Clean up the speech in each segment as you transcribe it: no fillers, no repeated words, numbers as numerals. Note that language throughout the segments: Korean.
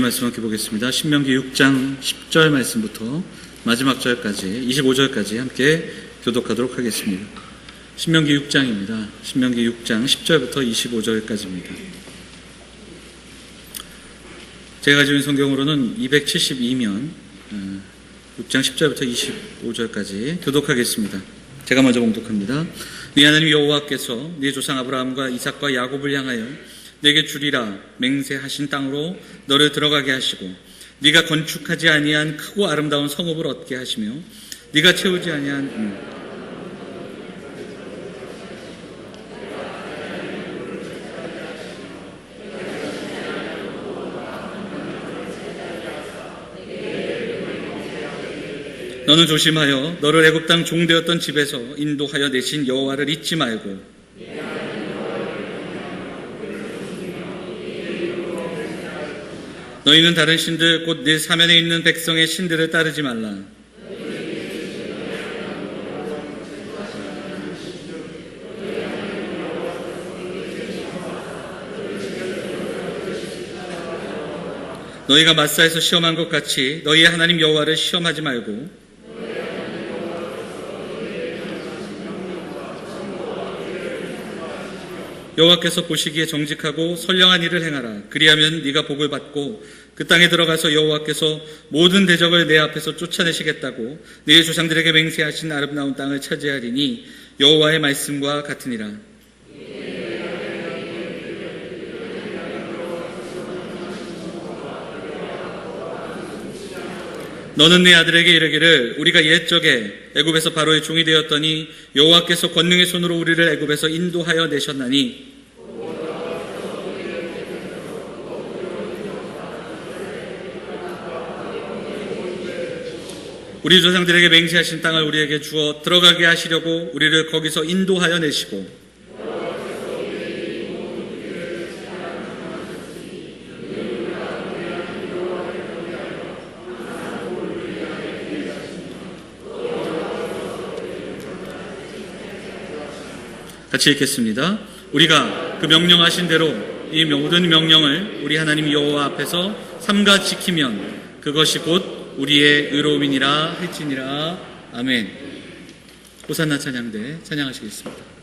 말씀 함께 보겠습니다. 신명기 6장 10절 말씀부터 마지막 절까지 25절까지 함께 교독하도록 하겠습니다. 신명기 6장입니다. 신명기 6장 10절부터 25절까지입니다. 제가 가지고 있는 성경으로는 272면 6장 10절부터 25절까지 교독하겠습니다. 제가 먼저 봉독합니다. 네 하나님 여호와께서 네 조상 아브라함과 이삭과 야곱을 향하여 네게 주리라 맹세하신 땅으로 너를 들어가게 하시고 네가 건축하지 아니한 크고 아름다운 성읍을 얻게 하시며 네가 채우지 아니한 너는 조심하여 너를 애굽 땅 종되었던 집에서 인도하여 내신 여호와를 잊지 말고 너희는 다른 신들 곧 네 사면에 있는 백성의 신들을 따르지 말라. 너희가 마사에서 시험한 것 같이 너희의 하나님 여호와를 시험하지 말고 여호와께서 보시기에 정직하고 선량한 일을 행하라. 그리하면 네가 복을 받고 그 땅에 들어가서 여호와께서 모든 대적을 내 앞에서 쫓아내시겠다고 네 조상들에게 맹세하신 아름다운 땅을 차지하리니 여호와의 말씀과 같으니라. 너는 네 아들에게 이르기를 우리가 옛적에 애굽에서 바로의 종이 되었더니 여호와께서 권능의 손으로 우리를 애굽에서 인도하여 내셨나니 우리 조상들에게 맹세하신 땅을 우리에게 주어 들어가게 하시려고 우리를 거기서 인도하여 내시고 같이 읽겠습니다. 우리가 그 명령하신 대로 이 모든 명령을 우리 하나님 여호와 앞에서 삼가 지키면 그것이 곧 우리의 의로움이니라 할지니라. 아멘. 호산나 찬양대 찬양하시겠습니다.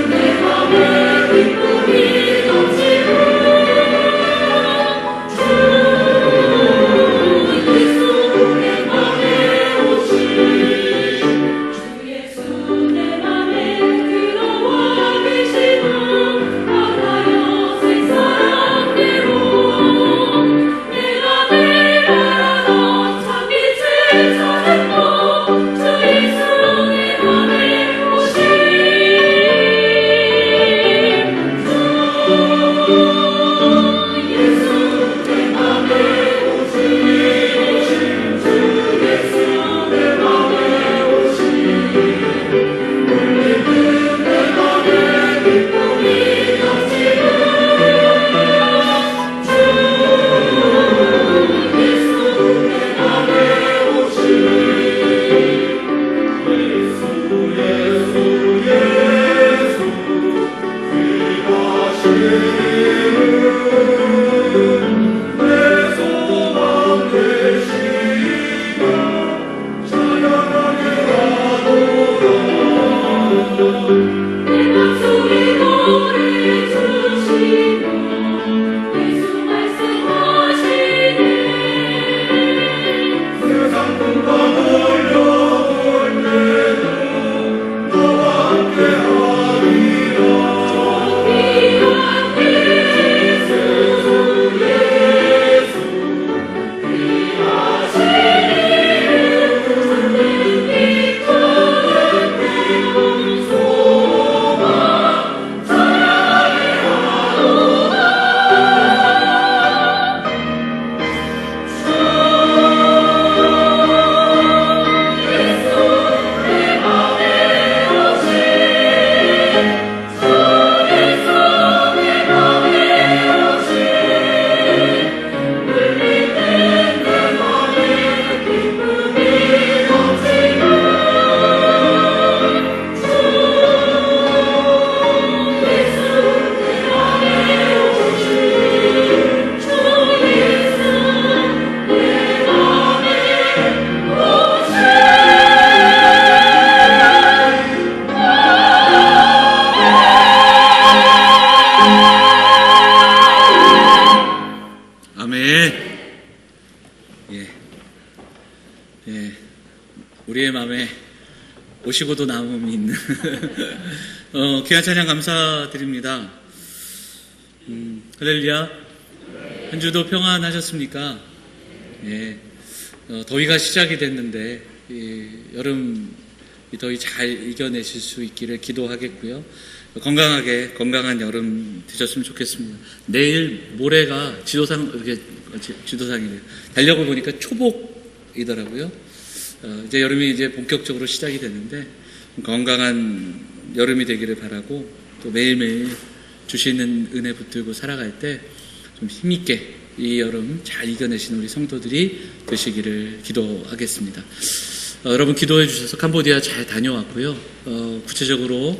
내 맘에 기쁨이 넘치고 아멘. 예. 우리의 마음에 오시고도 남음이 있는 귀한 찬양 감사드립니다. 할렐루야. 한 주도 평안하셨습니까? 예. 더위가 시작이 됐는데 여름 이 더위 잘 이겨내실 수 있기를 기도하겠고요. 건강한 여름 되셨으면 좋겠습니다. 내일 모레가 지도상이래요. 달력을 보니까 초복이더라고요. 이제 여름이 이제 본격적으로 시작이 되는데 건강한 여름이 되기를 바라고, 또 매일매일 주시는 은혜 붙들고 살아갈 때 좀 힘있게 이 여름 잘 이겨내시는 우리 성도들이 되시기를 기도하겠습니다. 여러분 기도해 주셔서 캄보디아 잘 다녀왔고요. 구체적으로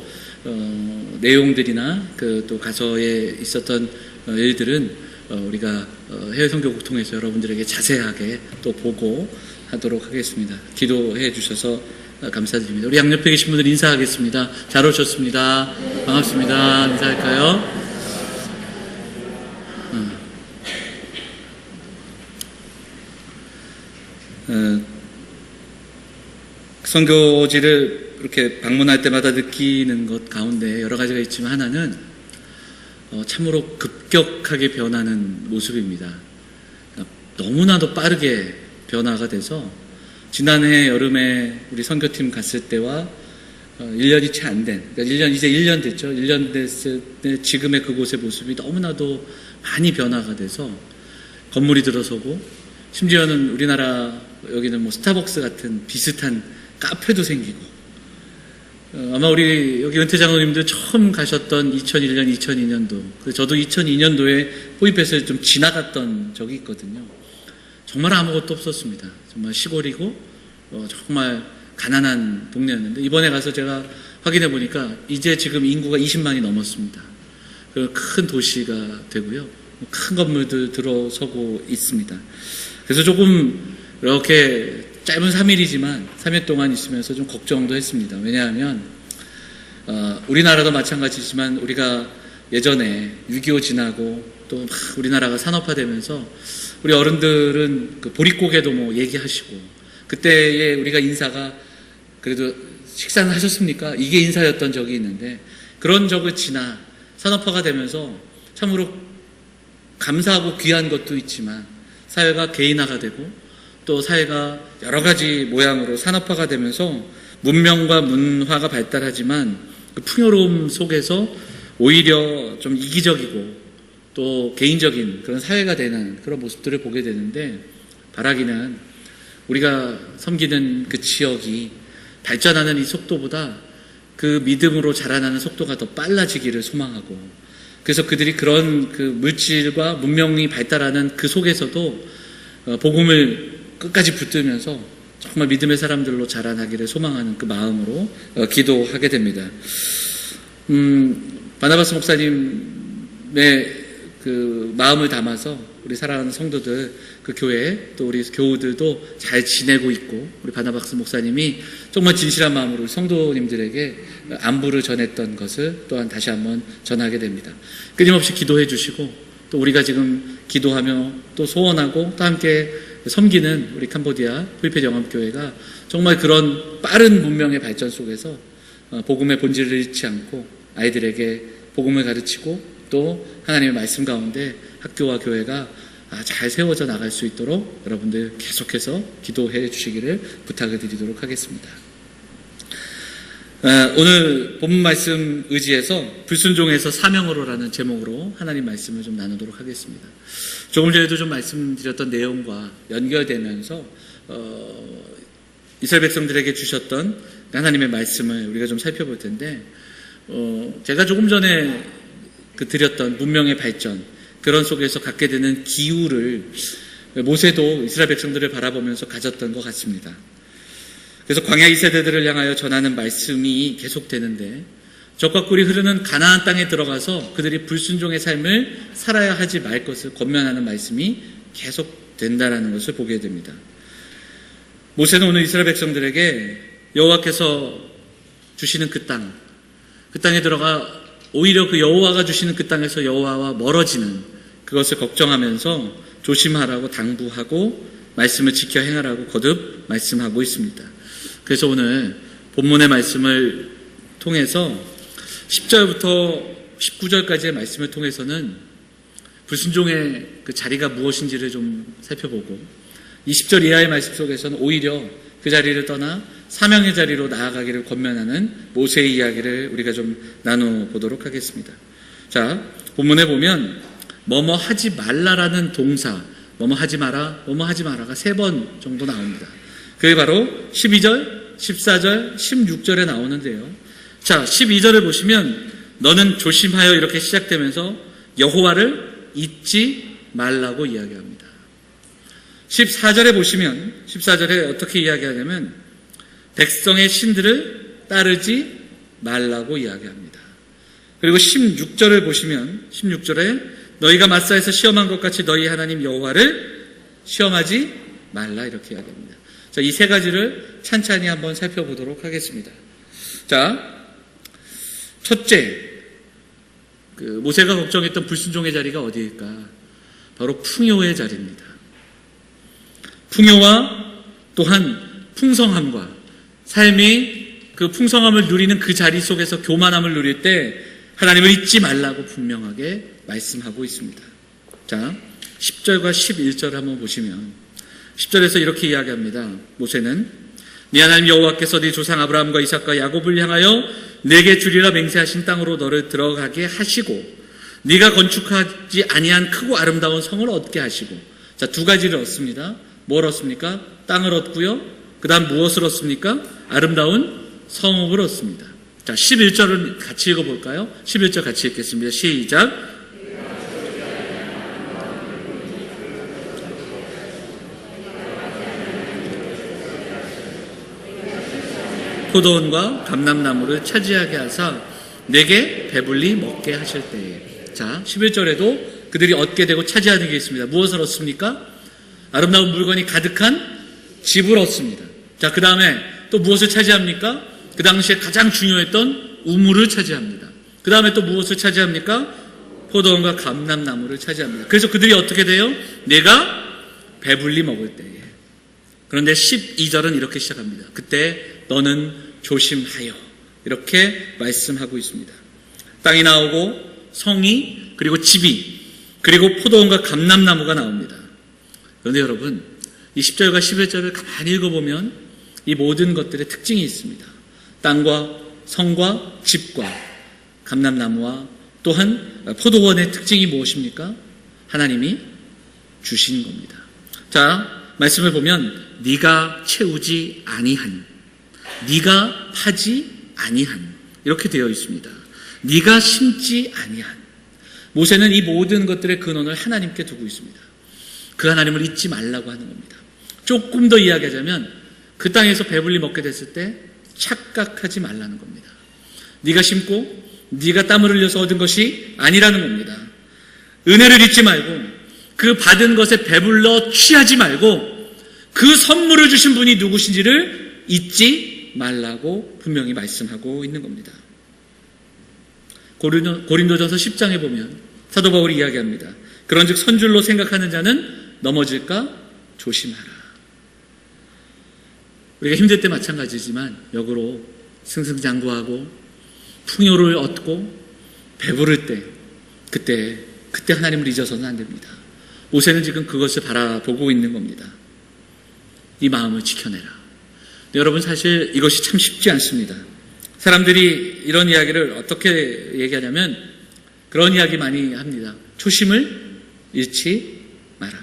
내용들이나 또 가서에 있었던 일들은 우리가 해외 선교국 통해서 여러분들에게 자세하게 또 보고하도록 하겠습니다. 기도해 주셔서 감사드립니다. 우리 양옆에 계신 분들 인사하겠습니다. 잘 오셨습니다. 반갑습니다. 인사할까요? 선교지를 이렇게 방문할 때마다 느끼는 것 가운데 여러 가지가 있지만 하나는 참으로 급격하게 변하는 모습입니다. 너무나도 빠르게 변화가 돼서 지난해 여름에 우리 선교팀 갔을 때와 1년이 채 안 된, 그러니까 이제 1년 됐죠. 1년 됐을 때 지금의 그곳의 모습이 너무나도 많이 변화가 돼서 건물이 들어서고, 심지어는 우리나라 여기는 뭐 스타벅스 같은 비슷한 카페도 생기고, 아마 우리 여기 은퇴 장로님들 처음 가셨던 2001년, 2002년도, 저도 2002년도에 호입해서 좀 지나갔던 적이 있거든요. 정말 아무것도 없었습니다. 정말 시골이고 정말 가난한 동네였는데, 이번에 가서 제가 확인해 보니까 이제 지금 인구가 20만이 넘었습니다. 큰 도시가 되고요. 큰 건물들 들어서고 있습니다. 그래서 조금 이렇게 짧은 3일이지만 3일 동안 있으면서 좀 걱정도 했습니다. 왜냐하면 우리나라도 마찬가지지만 우리가 예전에 6.25 지나고 또 막 우리나라가 산업화되면서 우리 어른들은 그 보릿고개도 뭐 얘기하시고, 그때의 우리가 인사가 그래도 식사는 하셨습니까? 이게 인사였던 적이 있는데, 그런 적을 지나 산업화가 되면서 참으로 감사하고 귀한 것도 있지만 사회가 개인화가 되고 또 사회가 여러 가지 모양으로 산업화가 되면서 문명과 문화가 발달하지만 그 풍요로움 속에서 오히려 좀 이기적이고 또 개인적인 그런 사회가 되는 그런 모습들을 보게 되는데, 바라기는 우리가 섬기는 그 지역이 발전하는 이 속도보다 그 믿음으로 자라나는 속도가 더 빨라지기를 소망하고, 그래서 그들이 그런 그 물질과 문명이 발달하는 그 속에서도 복음을 끝까지 붙들면서 정말 믿음의 사람들로 자라나기를 소망하는 그 마음으로 기도하게 됩니다. 바나바스 목사님의 그 마음을 담아서 우리 사랑하는 성도들, 그 교회 또 우리 교우들도 잘 지내고 있고, 우리 바나바스 목사님이 정말 진실한 마음으로 성도님들에게 안부를 전했던 것을 또한 다시 한번 전하게 됩니다. 끊임없이 기도해 주시고, 또 우리가 지금 기도하며 또 소원하고 또 함께 섬기는 우리 캄보디아 후이펫 영암교회가 정말 그런 빠른 문명의 발전 속에서 복음의 본질을 잃지 않고 아이들에게 복음을 가르치고 또 하나님의 말씀 가운데 학교와 교회가 잘 세워져 나갈 수 있도록 여러분들 계속해서 기도해 주시기를 부탁을 드리도록 하겠습니다. 오늘 본문 말씀 의지해서 불순종에서 사명으로라는 제목으로 하나님 말씀을 좀 나누도록 하겠습니다. 조금 전에도 좀 말씀드렸던 내용과 연결되면서 이스라엘 백성들에게 주셨던 하나님의 말씀을 우리가 좀 살펴볼 텐데, 제가 조금 전에 드렸던 문명의 발전, 그런 속에서 갖게 되는 기후를 모세도 이스라엘 백성들을 바라보면서 가졌던 것 같습니다. 그래서 광야 2세대들을 향하여 전하는 말씀이 계속되는데, 적과 꿀이 흐르는 가나안 땅에 들어가서 그들이 불순종의 삶을 살아야 하지 말 것을 권면하는 말씀이 계속된다라는 것을 보게 됩니다. 모세는 오늘 이스라엘 백성들에게 여호와께서 주시는 그 땅에 들어가 오히려 그 여호와가 주시는 그 땅에서 여호와와 멀어지는 그것을 걱정하면서 조심하라고 당부하고 말씀을 지켜 행하라고 거듭 말씀하고 있습니다. 그래서 오늘 본문의 말씀을 통해서 10절부터 19절까지의 말씀을 통해서는 불순종의 그 자리가 무엇인지를 좀 살펴보고 20절 이하의 말씀 속에서는 오히려 그 자리를 떠나 사명의 자리로 나아가기를 권면하는 모세의 이야기를 우리가 좀 나눠보도록 하겠습니다. 자, 본문에 보면 뭐뭐 하지 말라라는 동사, 뭐뭐 하지 마라, 뭐뭐 하지 마라가 3번 정도 나옵니다. 그게 바로 12절, 14절, 16절에 나오는데요. 자, 12절을 보시면 너는 조심하여 이렇게 시작되면서 여호와를 잊지 말라고 이야기합니다. 14절에 보시면 14절에 어떻게 이야기하냐면 백성의 신들을 따르지 말라고 이야기합니다. 그리고 16절을 보시면 16절에 너희가 마사에서 시험한 것 같이 너희 하나님 여호와를 시험하지 말라 이렇게 이야기합니다. 자, 이 3가지를 찬찬히 한번 살펴보도록 하겠습니다. 자, 첫째, 모세가 걱정했던 불순종의 자리가 어디일까? 바로 풍요의 자리입니다. 풍요와 또한 풍성함과 삶이 그 풍성함을 누리는 그 자리 속에서 교만함을 누릴 때 하나님을 잊지 말라고 분명하게 말씀하고 있습니다. 자, 10절과 11절 한번 보시면 10절에서 이렇게 이야기합니다. 모세는 네 하나님 여호와께서 네 조상 아브라함과 이삭과 야곱을 향하여 내게 주리라 맹세하신 땅으로 너를 들어가게 하시고 네가 건축하지 아니한 크고 아름다운 성을 얻게 하시고 자, 2가지를 얻습니다. 뭘 얻습니까? 땅을 얻고요. 그 다음 무엇을 얻습니까? 아름다운 성읍을 얻습니다. 자, 11절을 같이 읽어볼까요? 11절 같이 읽겠습니다. 시작. 포도원과 감람나무를 차지하게 하사 내게 배불리 먹게 하실 때에. 자, 11절에도 그들이 얻게 되고 차지하는 게 있습니다. 무엇을 얻습니까? 아름다운 물건이 가득한 집을 얻습니다. 자, 그 다음에 또 무엇을 차지합니까? 그 당시에 가장 중요했던 우물을 차지합니다. 그 다음에 또 무엇을 차지합니까? 포도원과 감람나무를 차지합니다. 그래서 그들이 어떻게 돼요? 내가 배불리 먹을 때에. 그런데 12절은 이렇게 시작합니다. 그때 너는 조심하여 이렇게 말씀하고 있습니다. 땅이 나오고 성이 그리고 집이 그리고 포도원과 감람나무가 나옵니다. 그런데 여러분 이 10절과 11절을 가만히 읽어보면 이 모든 것들의 특징이 있습니다. 땅과 성과 집과 감람나무와 또한 포도원의 특징이 무엇입니까? 하나님이 주신 겁니다. 자, 말씀을 보면 네가 채우지 아니한, 네가 파지 아니한 이렇게 되어 있습니다. 네가 심지 아니한. 모세는 이 모든 것들의 근원을 하나님께 두고 있습니다. 그 하나님을 잊지 말라고 하는 겁니다. 조금 더 이야기하자면 그 땅에서 배불리 먹게 됐을 때 착각하지 말라는 겁니다. 네가 심고 네가 땀을 흘려서 얻은 것이 아니라는 겁니다. 은혜를 잊지 말고 그 받은 것에 배불러 취하지 말고 그 선물을 주신 분이 누구신지를 잊지 말라고 분명히 말씀하고 있는 겁니다. 고린도전서 10장에 보면 사도 바울이 이야기합니다. 그런즉 선줄로 생각하는 자는 넘어질까 조심하라. 우리가 힘들 때 마찬가지지만 역으로 승승장구하고 풍요를 얻고 배부를 때 그때 하나님을 잊어서는 안 됩니다. 모세는 지금 그것을 바라보고 있는 겁니다. 이 마음을 지켜내라. 여러분 사실 이것이 참 쉽지 않습니다. 사람들이 이런 이야기를 어떻게 얘기하냐면 그런 이야기 많이 합니다. 초심을 잃지 마라.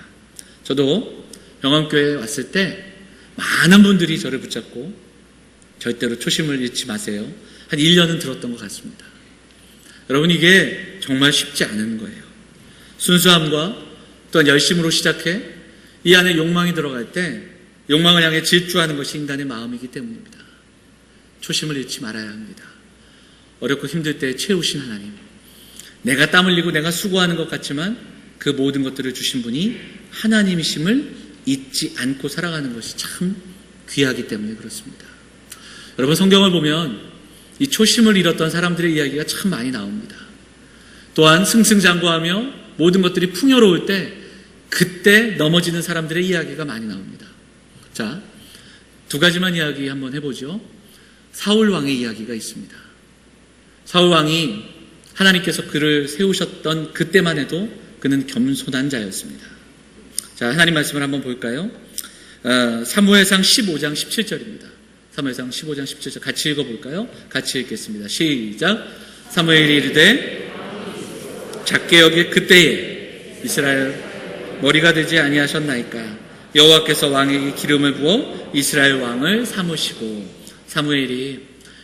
저도 영암교회에 왔을 때 많은 분들이 저를 붙잡고 절대로 초심을 잃지 마세요. 한 1년은 들었던 것 같습니다. 여러분 이게 정말 쉽지 않은 거예요. 순수함과 또한 열심으로 시작해 이 안에 욕망이 들어갈 때 욕망을 향해 질주하는 것이 인간의 마음이기 때문입니다. 초심을 잃지 말아야 합니다. 어렵고 힘들 때 채우신 하나님, 내가 땀 흘리고 내가 수고하는 것 같지만 그 모든 것들을 주신 분이 하나님이심을 잊지 않고 살아가는 것이 참 귀하기 때문에 그렇습니다. 여러분 성경을 보면 이 초심을 잃었던 사람들의 이야기가 참 많이 나옵니다. 또한 승승장구하며 모든 것들이 풍요로울 때 그때 넘어지는 사람들의 이야기가 많이 나옵니다. 자, 두 가지만 이야기 한번 해보죠. 사울 왕의 이야기가 있습니다. 사울 왕이 하나님께서 그를 세우셨던 그때만 해도 그는 겸손한 자였습니다. 자, 하나님 말씀을 한번 볼까요? 사무엘상 15장 17절입니다. 사무엘상 15장 17절 같이 읽어볼까요? 같이 읽겠습니다. 시작. 사무엘이 이르되 작게 여길 그때에 이스라엘 머리가 되지 아니하셨나이까. 여호와께서 왕에게 기름을 부어 이스라엘 왕을 삼으시고. 사무엘이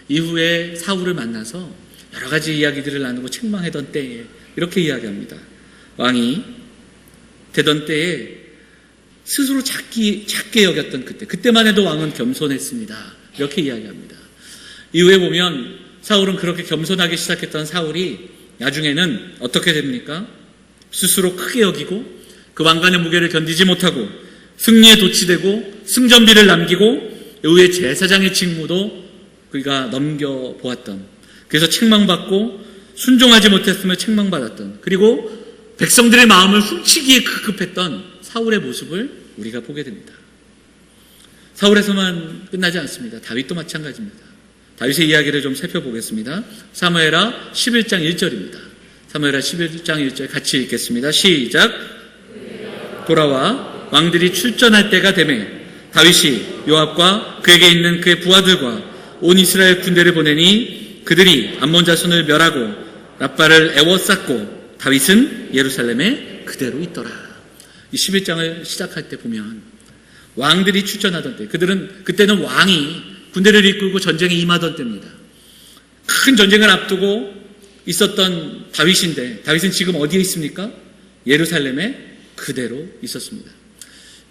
이후에 사울을 만나서 여러 가지 이야기들을 나누고 책망하던 때에 이렇게 이야기합니다. 왕이 되던 때에 스스로 작게 여겼던 그때만 해도 왕은 겸손했습니다. 이렇게 이야기합니다. 이후에 보면 사울은 그렇게 겸손하게 시작했던 사울이 나중에는 어떻게 됩니까? 스스로 크게 여기고 그 왕관의 무게를 견디지 못하고 승리에 도취되고 승전비를 남기고 의회 제사장의 직무도 그가 넘겨보았던, 그래서 책망받고 순종하지 못했으며 책망받았던, 그리고 백성들의 마음을 훔치기에 급급했던 사울의 모습을 우리가 보게 됩니다. 사울에서만 끝나지 않습니다. 다윗도 마찬가지입니다. 다윗의 이야기를 좀 살펴보겠습니다. 사무엘하 11장 1절입니다. 사무엘하 11장 1절 같이 읽겠습니다. 시작. 돌아와 왕들이 출전할 때가 되매 다윗이 요압과 그에게 있는 그의 부하들과 온 이스라엘 군대를 보내니 그들이 암몬 자손을 멸하고 랍바를 애워쌌고 다윗은 예루살렘에 그대로 있더라. 이 11장을 시작할 때 보면 왕들이 출전하던 때, 그때는 왕이 군대를 이끌고 전쟁에 임하던 때입니다. 큰 전쟁을 앞두고 있었던 다윗인데 다윗은 지금 어디에 있습니까? 예루살렘에 그대로 있었습니다.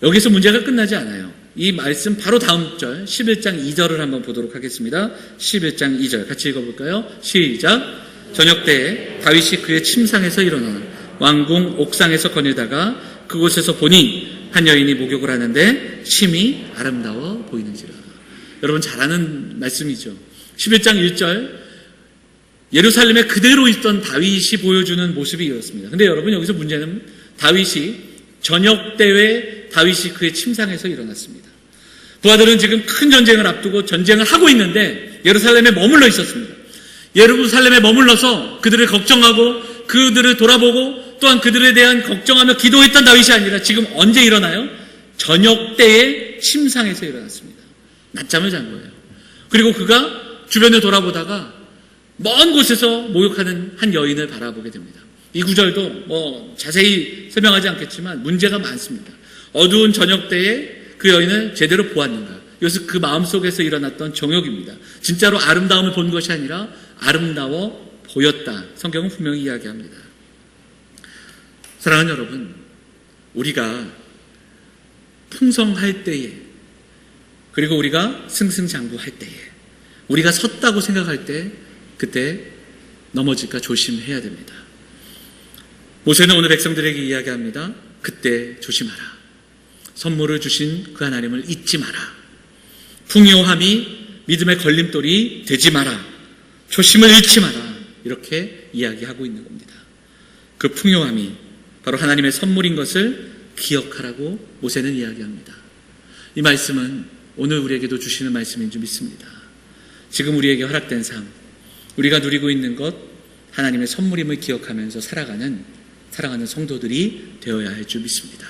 여기서 문제가 끝나지 않아요. 이 말씀 바로 다음 절 11장 2절을 한번 보도록 하겠습니다. 11장 2절 같이 읽어볼까요? 시작. 저녁 때에 다윗이 그의 침상에서 일어나 왕궁 옥상에서 거닐다가 그곳에서 보니 한 여인이 목욕을 하는데 심히 아름다워 보이는지라. 여러분 잘 아는 말씀이죠. 11장 1절 예루살렘에 그대로 있던 다윗이 보여주는 모습이 이렇습니다. 근데 여러분 여기서 문제는 다윗이 저녁 때에 다윗이 그의 침상에서 일어났습니다. 부하들은 지금 큰 전쟁을 앞두고 전쟁을 하고 있는데 예루살렘에 머물러 있었습니다. 예루살렘에 머물러서 그들을 걱정하고 그들을 돌아보고 또한 그들에 대한 걱정하며 기도했던 다윗이 아니라 지금 언제 일어나요? 저녁 때에 침상에서 일어났습니다. 낮잠을 잔 거예요. 그리고 그가 주변을 돌아보다가 먼 곳에서 목욕하는 한 여인을 바라보게 됩니다. 이 구절도 자세히 설명하지 않겠지만 문제가 많습니다. 어두운 저녁 때에 그 여인을 제대로 보았는가? 이것은 그 마음속에서 일어났던 정욕입니다. 진짜로 아름다움을 본 것이 아니라 아름다워 보였다. 성경은 분명히 이야기합니다. 사랑하는 여러분, 우리가 풍성할 때에, 그리고 우리가 승승장구할 때에, 우리가 섰다고 생각할 때, 그때 넘어질까 조심해야 됩니다. 모세는 오늘 백성들에게 이야기합니다. 그때 조심하라. 선물을 주신 그 하나님을 잊지 마라. 풍요함이 믿음의 걸림돌이 되지 마라. 초심을 잃지 마라. 이렇게 이야기하고 있는 겁니다. 그 풍요함이 바로 하나님의 선물인 것을 기억하라고 모세는 이야기합니다. 이 말씀은 오늘 우리에게도 주시는 말씀인 줄 믿습니다. 지금 우리에게 허락된 삶, 우리가 누리고 있는 것, 하나님의 선물임을 기억하면서 살아가는 성도들이 되어야 할 줄 믿습니다.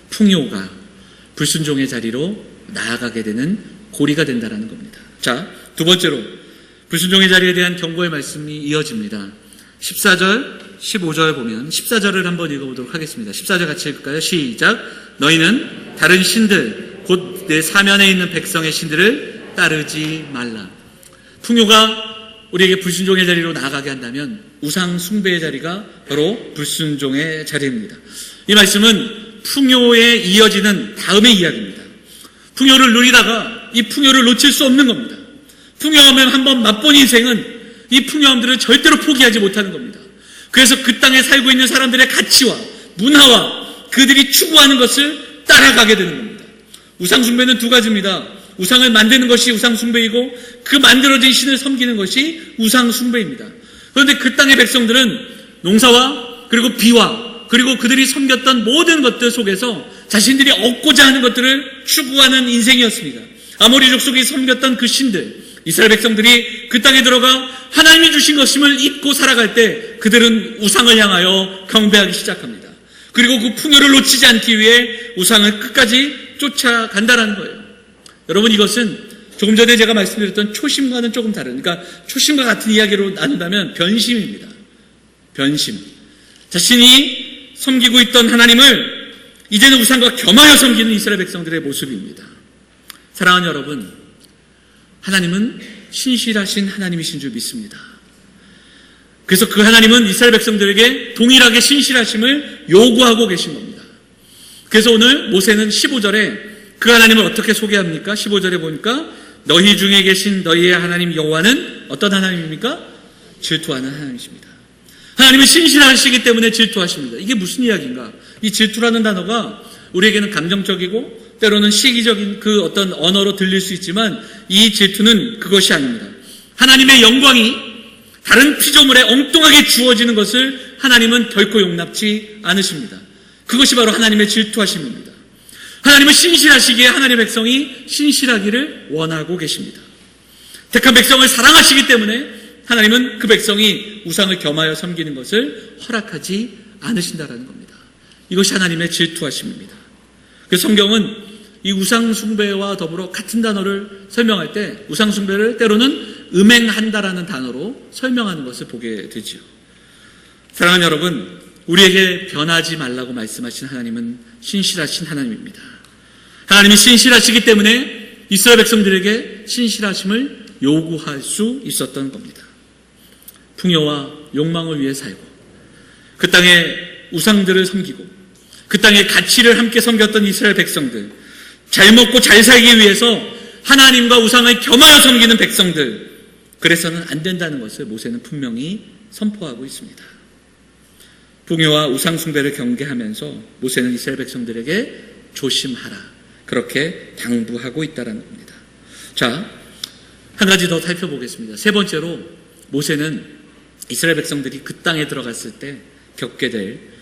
풍요가 불순종의 자리로 나아가게 되는 고리가 된다는 겁니다. 자, 두 번째로 불순종의 자리에 대한 경고의 말씀이 이어집니다. 14절, 15절 보면 14절을 한번 읽어보도록 하겠습니다. 14절 같이 읽을까요? 시작. 너희는 다른 신들, 곧 내 사면에 있는 백성의 신들을 따르지 말라. 풍요가 우리에게 불순종의 자리로 나아가게 한다면 우상 숭배의 자리가 바로 불순종의 자리입니다. 이 말씀은 풍요에 이어지는 다음의 이야기입니다. 풍요를 누리다가 이 풍요를 놓칠 수 없는 겁니다. 풍요하면 한번 맛본 인생은 이 풍요함들을 절대로 포기하지 못하는 겁니다. 그래서 그 땅에 살고 있는 사람들의 가치와 문화와 그들이 추구하는 것을 따라가게 되는 겁니다. 우상 숭배는 두 가지입니다. 우상을 만드는 것이 우상 숭배이고 그 만들어진 신을 섬기는 것이 우상 숭배입니다. 그런데 그 땅의 백성들은 농사와 그리고 비와 그리고 그들이 섬겼던 모든 것들 속에서 자신들이 얻고자 하는 것들을 추구하는 인생이었습니다. 아모리 족속이 섬겼던 그 신들, 이스라엘 백성들이 그 땅에 들어가 하나님이 주신 것임을 잊고 살아갈 때 그들은 우상을 향하여 경배하기 시작합니다. 그리고 그 풍요를 놓치지 않기 위해 우상을 끝까지 쫓아간다는 거예요. 여러분, 이것은 조금 전에 제가 말씀드렸던 초심과는 조금 다른, 그러니까 초심과 같은 이야기로 나눈다면 변심입니다. 변심. 자신이 섬기고 있던 하나님을 이제는 우상과 겸하여 섬기는 이스라엘 백성들의 모습입니다. 사랑하는 여러분, 하나님은 신실하신 하나님이신 줄 믿습니다. 그래서 그 하나님은 이스라엘 백성들에게 동일하게 신실하심을 요구하고 계신 겁니다. 그래서 오늘 모세는 15절에 그 하나님을 어떻게 소개합니까? 15절에 보니까 너희 중에 계신 너희의 하나님 여호와는 어떤 하나님입니까? 질투하는 하나님이십니다. 하나님은 신실하시기 때문에 질투하십니다. 이게 무슨 이야기인가? 이 질투라는 단어가 우리에게는 감정적이고 때로는 시기적인 그 어떤 언어로 들릴 수 있지만 이 질투는 그것이 아닙니다. 하나님의 영광이 다른 피조물에 엉뚱하게 주어지는 것을 하나님은 결코 용납치 않으십니다. 그것이 바로 하나님의 질투하심입니다. 하나님은 신실하시기에 하나님의 백성이 신실하기를 원하고 계십니다. 택한 백성을 사랑하시기 때문에 하나님은 그 백성이 우상을 겸하여 섬기는 것을 허락하지 않으신다라는 겁니다. 이것이 하나님의 질투하심입니다. 그래서 성경은 이 우상숭배와 더불어 같은 단어를 설명할 때 우상숭배를 때로는 음행한다라는 단어로 설명하는 것을 보게 되지요. 사랑하는 여러분, 우리에게 변하지 말라고 말씀하신 하나님은 신실하신 하나님입니다. 하나님이 신실하시기 때문에 이스라엘 백성들에게 신실하심을 요구할 수 있었던 겁니다. 풍요와 욕망을 위해 살고 그 땅에 우상들을 섬기고 그 땅의 가치를 함께 섬겼던 이스라엘 백성들, 잘 먹고 잘 살기 위해서 하나님과 우상을 겸하여 섬기는 백성들, 그래서는 안 된다는 것을 모세는 분명히 선포하고 있습니다. 풍요와 우상 숭배를 경계하면서 모세는 이스라엘 백성들에게 조심하라, 그렇게 당부하고 있다는 겁니다. 자, 한 가지 더 살펴보겠습니다. 세 번째로 모세는 이스라엘 백성들이 그 땅에 들어갔을 때 겪게 될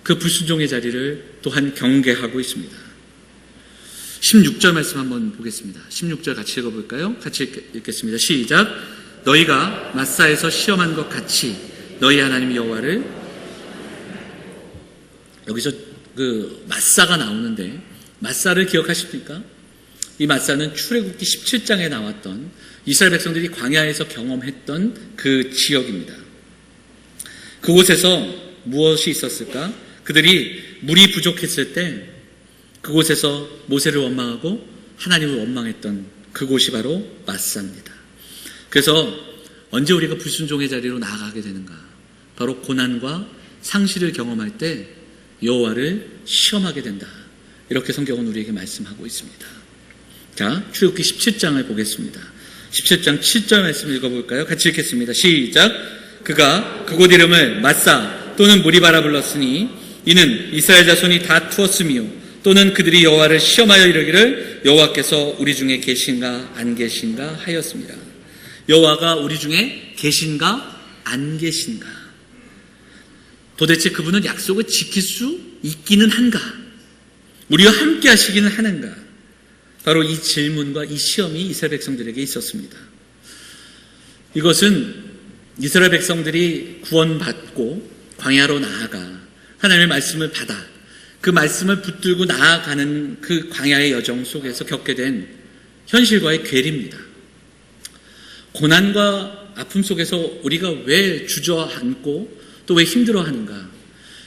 그 불순종의 자리를 또한 경계하고 있습니다. 16절 말씀 한번 보겠습니다. 16절 같이 읽어볼까요? 같이 읽겠습니다. 시작. 너희가 마사에서 시험한 것 같이 너희 하나님 여호와를, 여기서 그 마사가 나오는데 마사를 기억하십니까? 이 마사는 출애굽기 17장에 나왔던 이스라엘 백성들이 광야에서 경험했던 그 지역입니다. 그곳에서 무엇이 있었을까? 그들이 물이 부족했을 때 그곳에서 모세를 원망하고 하나님을 원망했던 그곳이 바로 마사입니다. 그래서 언제 우리가 불순종의 자리로 나아가게 되는가? 바로 고난과 상실을 경험할 때 여호와를 시험하게 된다. 이렇게 성경은 우리에게 말씀하고 있습니다. 자, 출애굽기 17장을 보겠습니다. 17장 7절 말씀 읽어볼까요? 같이 읽겠습니다. 시작. 그가 그곳 이름을 마사 또는 무리바라 불렀으니 이는 이스라엘 자손이 다투었으며 또는 그들이 여호와를 시험하여 이르기를 여호와께서 우리 중에 계신가 안 계신가 하였습니다. 여호와가 우리 중에 계신가 안 계신가? 도대체 그분은 약속을 지킬 수 있기는 한가? 우리와 함께 하시기는 하는가? 바로 이 질문과 이 시험이 이스라엘 백성들에게 있었습니다. 이것은 이스라엘 백성들이 구원받고 광야로 나아가 하나님의 말씀을 받아 그 말씀을 붙들고 나아가는 그 광야의 여정 속에서 겪게 된 현실과의 괴리입니다. 고난과 아픔 속에서 우리가 왜 주저앉고 또 왜 힘들어하는가?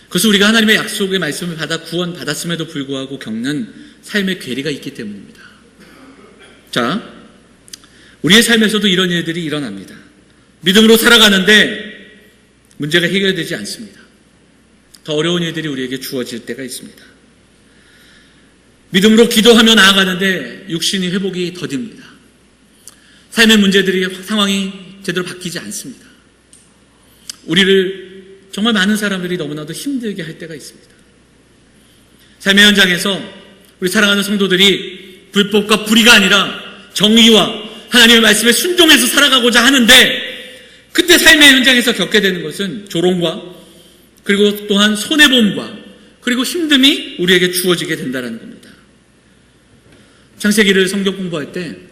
그것은 우리가 하나님의 약속의 말씀을 받아 구원받았음에도 불구하고 겪는 삶의 괴리가 있기 때문입니다. 자, 우리의 삶에서도 이런 일들이 일어납니다. 믿음으로 살아가는데 문제가 해결되지 않습니다. 더 어려운 일들이 우리에게 주어질 때가 있습니다. 믿음으로 기도하며 나아가는데 육신이 회복이 더딥니다. 삶의 문제들이, 상황이 제대로 바뀌지 않습니다. 우리를 정말 많은 사람들이 너무나도 힘들게 할 때가 있습니다. 삶의 현장에서 우리 사랑하는 성도들이 불법과 불의가 아니라 정의와 하나님의 말씀에 순종해서 살아가고자 하는데 그때 삶의 현장에서 겪게 되는 것은 조롱과 그리고 또한 손해봄과 그리고 힘듦이 우리에게 주어지게 된다는 겁니다. 창세기를 성경 공부할 때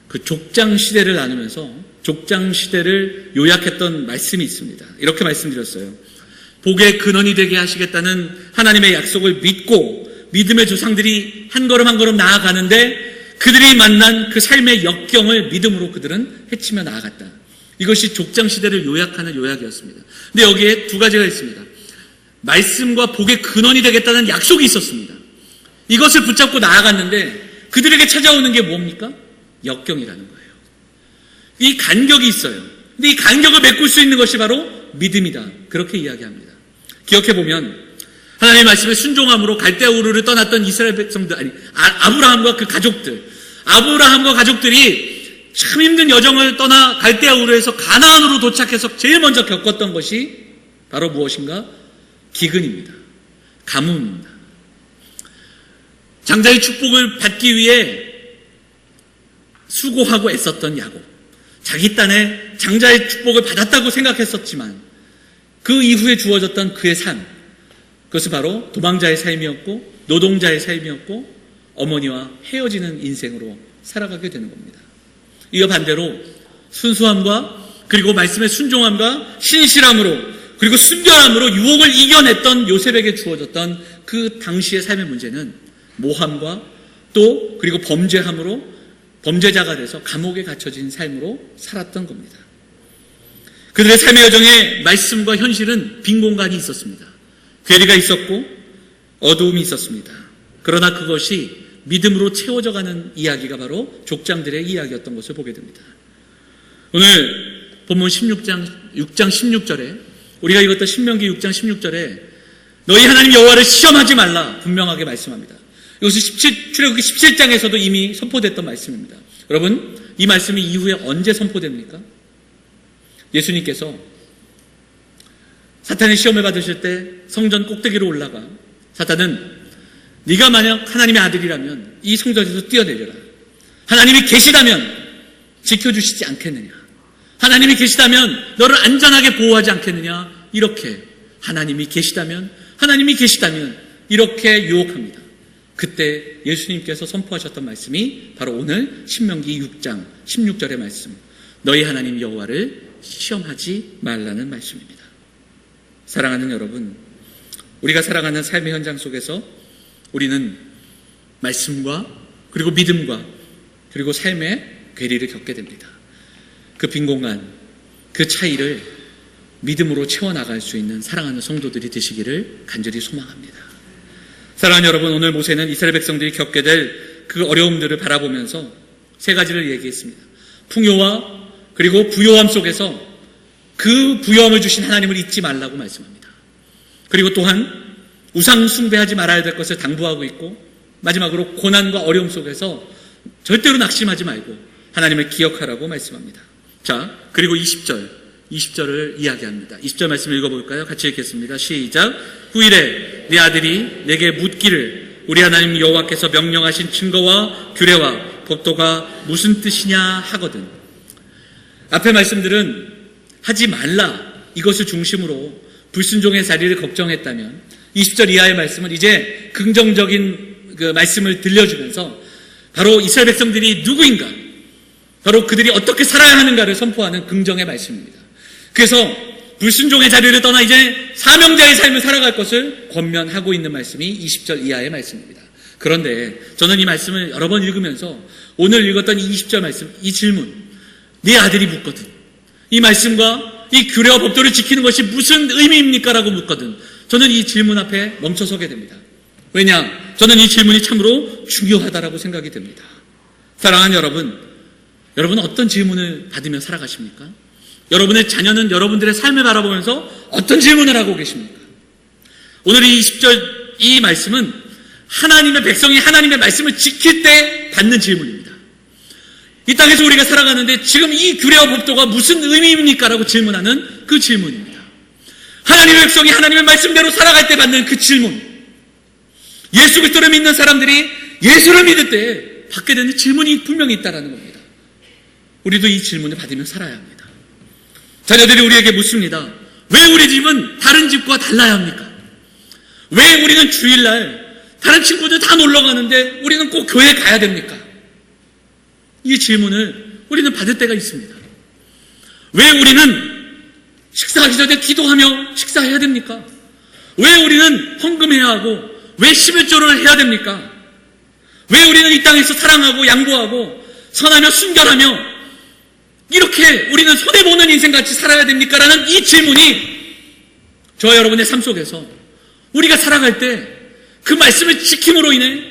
그 족장 시대를 나누면서 족장 시대를 요약했던 말씀이 있습니다. 이렇게 말씀드렸어요. 복의 근원이 되게 하시겠다는 하나님의 약속을 믿고 믿음의 조상들이 한 걸음 한 걸음 나아가는데 그들이 만난 그 삶의 역경을 믿음으로 그들은 헤치며 나아갔다. 이것이 족장 시대를 요약하는 요약이었습니다. 근데 여기에 두 가지가 있습니다. 말씀과 복의 근원이 되겠다는 약속이 있었습니다. 이것을 붙잡고 나아갔는데 그들에게 찾아오는 게 뭡니까? 역경이라는 거예요. 이 간격이 있어요. 근데 이 간격을 메꿀 수 있는 것이 바로 믿음이다. 그렇게 이야기합니다. 기억해보면 하나님의 말씀에 순종함으로 갈대아 우르를 떠났던 이스라엘 백성들, 아브라함과 그 가족들, 아브라함과 가족들이 참 힘든 여정을 떠나 갈대아 우르에서 가나안으로 도착해서 제일 먼저 겪었던 것이 바로 무엇인가? 기근입니다. 가뭄입니다. 장자의 축복을 받기 위해 수고하고 애썼던 야곱. 자기 딴에 장자의 축복을 받았다고 생각했었지만 그 이후에 주어졌던 그의 삶, 그것은 바로 도망자의 삶이었고 노동자의 삶이었고 어머니와 헤어지는 인생으로 살아가게 되는 겁니다. 이어 반대로 순수함과 그리고 말씀의 순종함과 신실함으로 그리고 순결함으로 유혹을 이겨냈던 요셉에게 주어졌던 그 당시의 삶의 문제는 모함과 또 그리고 범죄함으로 범죄자가 돼서 감옥에 갇혀진 삶으로 살았던 겁니다. 그들의 삶의 여정에 말씀과 현실은 빈 공간이 있었습니다. 괴리가 있었고 어두움이 있었습니다. 그러나 그것이 믿음으로 채워져가는 이야기가 바로 족장들의 이야기였던 것을 보게 됩니다. 오늘 본문 6장 16절에 우리가 읽었던 신명기 6장 16절에 너희 하나님 여호와를 시험하지 말라 분명하게 말씀합니다. 이것이 출애굽기 17장에서도 이미 선포됐던 말씀입니다. 여러분, 이 말씀이 이후에 언제 선포됩니까? 예수님께서 사탄의 시험을 받으실 때 성전 꼭대기로 올라가 사탄은 네가 만약 하나님의 아들이라면 이 성전에서 뛰어내려라. 하나님이 계시다면 지켜주시지 않겠느냐. 하나님이 계시다면 너를 안전하게 보호하지 않겠느냐. 이렇게 하나님이 계시다면 이렇게 유혹합니다. 그때 예수님께서 선포하셨던 말씀이 바로 오늘 신명기 6장 16절의 말씀, 너희 하나님 여호와를 시험하지 말라는 말씀입니다. 사랑하는 여러분, 우리가 살아가는 삶의 현장 속에서 우리는 말씀과 그리고 믿음과 그리고 삶의 괴리를 겪게 됩니다. 그 빈 공간, 그 차이를 믿음으로 채워나갈 수 있는 사랑하는 성도들이 되시기를 간절히 소망합니다. 사랑하는 여러분, 오늘 모세는 이스라엘 백성들이 겪게 될 그 어려움들을 바라보면서 세 가지를 얘기했습니다. 풍요와 그리고 부요함 속에서 그 부요함을 주신 하나님을 잊지 말라고 말씀합니다. 그리고 또한 우상 숭배하지 말아야 될 것을 당부하고 있고 마지막으로 고난과 어려움 속에서 절대로 낙심하지 말고 하나님을 기억하라고 말씀합니다. 자, 그리고 20절을 이야기합니다. 20절 말씀 읽어볼까요? 같이 읽겠습니다. 시작. 후일에 네 아들이 내게 묻기를 우리 하나님 여호와께서 명령하신 증거와 규례와 법도가 무슨 뜻이냐 하거든. 앞의 말씀들은 하지 말라 이것을 중심으로 불순종의 자리를 걱정했다면 20절 이하의 말씀은 이제 긍정적인 그 말씀을 들려주면서 바로 이스라엘 백성들이 누구인가, 바로 그들이 어떻게 살아야 하는가를 선포하는 긍정의 말씀입니다. 그래서 불순종의 자리를 떠나 이제 사명자의 삶을 살아갈 것을 권면하고 있는 말씀이 20절 이하의 말씀입니다. 그런데 저는 이 말씀을 여러 번 읽으면서 오늘 읽었던 이 20절 말씀, 이 질문, 네 아들이 묻거든. 이 말씀과 이 규례와 법도를 지키는 것이 무슨 의미입니까? 라고 묻거든. 저는 이 질문 앞에 멈춰서게 됩니다. 왜냐? 저는 이 질문이 참으로 중요하다라고 생각이 됩니다. 사랑하는 여러분 어떤 질문을 받으며 살아가십니까? 여러분의 자녀는 여러분들의 삶을 바라보면서 어떤 질문을 하고 계십니까? 오늘 이 20절 이 말씀은 하나님의 백성이 하나님의 말씀을 지킬 때 받는 질문입니다. 이 땅에서 우리가 살아가는데 지금 이 규례와 법도가 무슨 의미입니까? 라고 질문하는 그 질문입니다. 하나님의 백성이 하나님의 말씀대로 살아갈 때 받는 그 질문. 예수 그리스도를 믿는 사람들이 예수를 믿을 때 받게 되는 질문이 분명히 있다는 겁니다. 우리도 이 질문을 받으며 살아야 합니다. 자녀들이 우리에게 묻습니다. 왜 우리 집은 다른 집과 달라야 합니까? 왜 우리는 주일날 다른 친구들 다 놀러 가는데 우리는 꼭 교회에 가야 됩니까? 이 질문을 우리는 받을 때가 있습니다. 왜 우리는 식사하기 전에 기도하며 식사해야 됩니까? 왜 우리는 헌금해야 하고 왜 11조를 해야 됩니까? 왜 우리는 이 땅에서 사랑하고 양보하고 선하며 순결하며 이렇게 우리는 손해보는 인생같이 살아야 됩니까? 라는 이 질문이 저와 여러분의 삶 속에서 우리가 살아갈 때 그 말씀을 지킴으로 인해